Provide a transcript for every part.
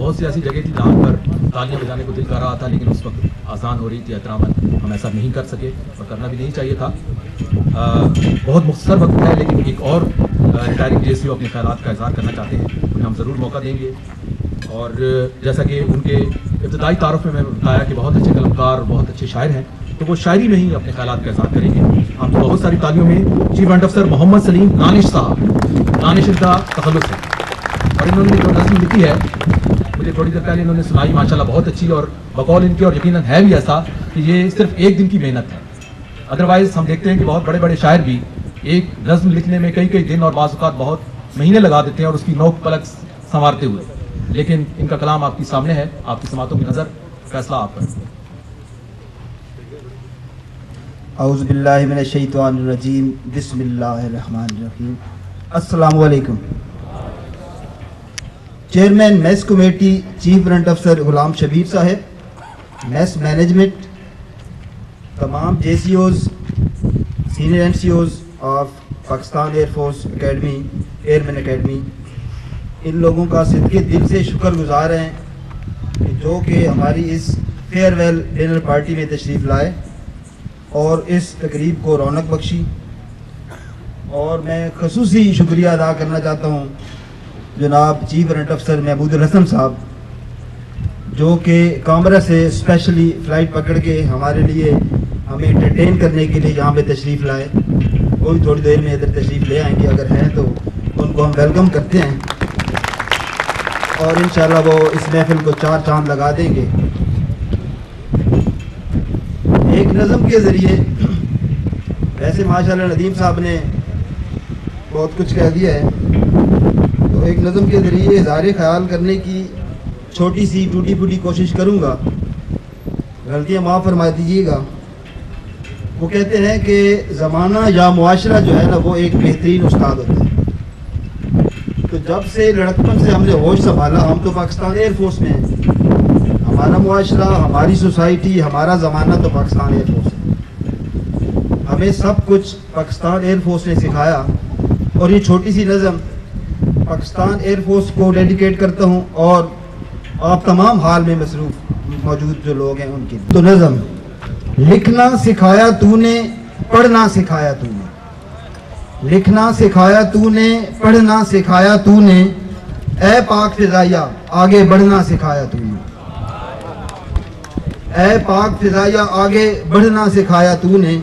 بہت سی ایسی جگہ تھی جہاں پر تالیاں بجانے کو دل کر رہا تھا، لیکن اس وقت آسان ہو رہی تھی احتراماً ہم ایسا نہیں کر سکے اور کرنا بھی نہیں چاہیے تھا۔ بہت مختصر وقت ہے، لیکن ایک اور ریٹائرنگ جیسی اپنے خیالات کا اظہار کرنا چاہتے ہیں، انہیں ہم ضرور موقع دیں گے۔ اور جیسا کہ ان کے ابتدائی تعارف میں بتایا کہ بہت اچھے قلمکار، بہت اچھے شاعر ہیں، تو وہ شاعری میں ہی اپنے خیالات کا اظہار کریں گے۔ آپ کو بہت ساری تالیوں میں چیف وارنٹ افسر محمد سلیم دانش صاحب، دانش ان کا تخلص ہے، اور انہوں نے جو نظم لکھی ہے مجھے تھوڑی دیر پہلے انہوں نے سنائی، ماشاءاللہ بہت اچھی، اور بقول ان کے اور یقیناً ہے بھی ایسا کہ یہ صرف ایک دن کی محنت ہے۔ ادروائز ہم دیکھتے ہیں کہ بہت بڑے بڑے شاعر بھی ایک نظم لکھنے میں کئی دن اور بعض اوقات بہت مہینے لگا دیتے ہیں، اور اس کی نوک پلک سنوارتے ہوئے، لیکن ان کا کلام آپ کی سامنے ہے، آپ کی سماعتوں کی نظر، فیصلہ آپ کا۔ اعوذ باللہ من الشیطان الرجیم، بسم اللہ الرحمن الرحیم۔ السلام علیکم۔ Chairman mess committee chief warrant افسر غلام شبیر صاحب، میس مینجمنٹ، تمام J C Os, senior N C Os of Pakistan air force academy, airmen academy, ان لوگوں کا صدقے دل سے شکر گزار ہیں کہ جو کہ ہماری اس فیئر ویل ڈنر پارٹی میں تشریف لائے اور اس تقریب کو رونق بخشی۔ اور میں خصوصی شکریہ ادا کرنا چاہتا ہوں جناب چیف وارنٹ افسر محمود الحسن صاحب، جو کہ کامرا سے اسپیشلی فلائٹ پکڑ کے ہمارے لیے ہمیں انٹرٹین کرنے کے لیے یہاں پہ تشریف لائے۔ وہ بھی تھوڑی دیر میں ادھر تشریف لے آئیں گے، اگر ہیں تو ان کو ہم ویلکم کرتے ہیں، اور انشاءاللہ وہ اس محفل کو چار چاند لگا دیں گے۔ ایک نظم کے ذریعے، ویسے ماشاءاللہ ندیم صاحب نے بہت کچھ کہہ دیا ہے، تو ایک نظم کے ذریعے اظہار خیال کرنے کی چھوٹی سی ٹوٹی پھوٹی کوشش کروں گا، غلطیاں معاف فرما دیجیے گا۔ وہ کہتے ہیں کہ زمانہ یا معاشرہ جو ہے نا، وہ ایک بہترین استاد ہوتا ہے۔ تو جب سے لڑکپن سے ہم نے ہوش سنبھالا، ہم تو پاکستان ایئر فورس میں ہیں، ہمارا معاشرہ، ہماری سوسائٹی، ہمارا زمانہ تو پاکستان ایئر فورس ہے۔ ہمیں سب کچھ پاکستان ایئر فورس نے سکھایا، اور یہ چھوٹی سی نظم پاکستان ایئر فورس کو ڈیڈیکیٹ کرتا ہوں، اور آپ تمام حال میں مصروف موجود جو لوگ ہیں ان کے لیے۔ تو نظم: لکھنا سکھایا تو نے، پڑھنا سکھایا تو نے، لکھنا سکھایا تو نے، پڑھنا سکھایا تو نے، اے پاک فضائیہ آگے بڑھنا سکھایا تو نے، اے پاک فضائیہ آگے بڑھنا سکھایا تو نے۔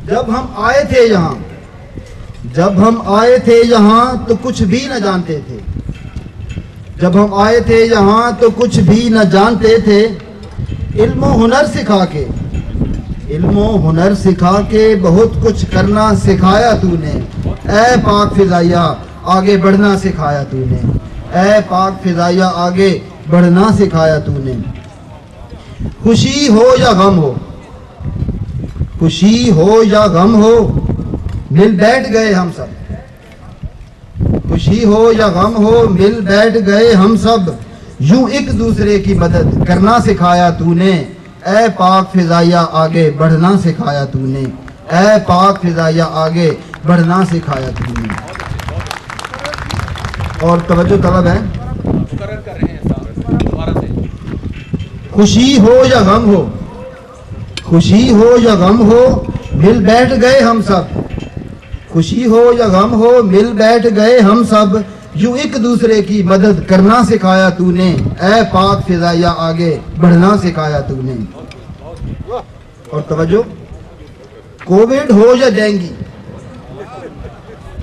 جب ہم آئے تھے یہاں، جب ہم آئے تھے یہاں تو کچھ بھی نہ جانتے تھے، جب ہم آئے تھے یہاں تو کچھ بھی نہ جانتے تھے، علم و ہنر سکھا کے، علم و ہنر سکھا کے بہت کچھ کرنا سکھایا تو نے، اے پاک فضائیہ آگے بڑھنا سکھایا تو نے، اے پاک فضائیہ آگے بڑھنا سکھایا تو نے۔ خوشی ہو یا غم ہو، خوشی ہو یا غم ہو، مل بیٹھ گئے ہم سب، خوشی ہو یا غم ہو مل بیٹھ گئے ہم سب، یوں ایک دوسرے کی مدد کرنا سکھایا تو نے، اے پاک فضائیہ آگے بڑھنا سکھایا تو نے، اے پاک فضائیہ آگے بڑھنا سکھایا تو نے۔ اور توجہ طلب ہے، خوشی ہو یا غم ہو، خوشی ہو یا غم ہو مل بیٹھ گئے ہم سب، خوشی ہو یا غم ہو مل بیٹھ گئے ہم سب، یوں ایک دوسرے کی مدد کرنا سکھایا تو نے، اے پاک فضائیہ آگے بڑھنا سکھایا تو نے۔ اور توجہ، کووڈ ہو یا ڈینگی،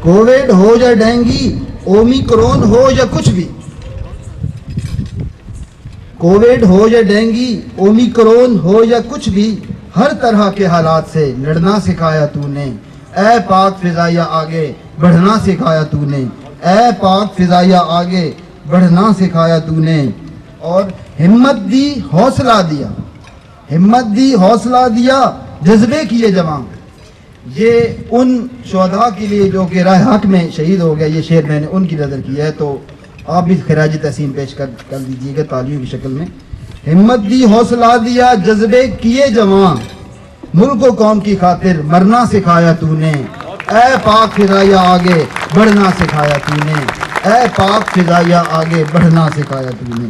کووڈ ہو یا ڈینگی، اومیکرون ہو یا کچھ بھی، کووڈ ہو یا ڈینگی، اومیکرون ہو یا کچھ بھی، ہر طرح کے حالات سے لڑنا سکھایا تو نے، اے پاک فضائیہ آگے بڑھنا سکھایا تو نے، اے پاک فضائیہ آگے بڑھنا سکھایا تو نے۔ اور ہمت دی حوصلہ دیا، ہمت دی حوصلہ دیا، جذبے کیے جوان، یہ ان شہداء کے لیے جو کہ راہ حق میں شہید ہو گئے، یہ شعر میں نے ان کی نظر کیا ہے، تو آپ بھی خراج تحسین پیش کر دیجیے گا تالیوں کی شکل میں۔ ہمت دی حوصلہ دیا، جذبے کیے جوان، ملک و قوم کی خاطر مرنا سکھایا تو نے، اے پاک فضائیہ آگے بڑھنا سکھایا تو نے، اے پاک فضائیہ آگے بڑھنا سکھایا تو نے۔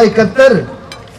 71,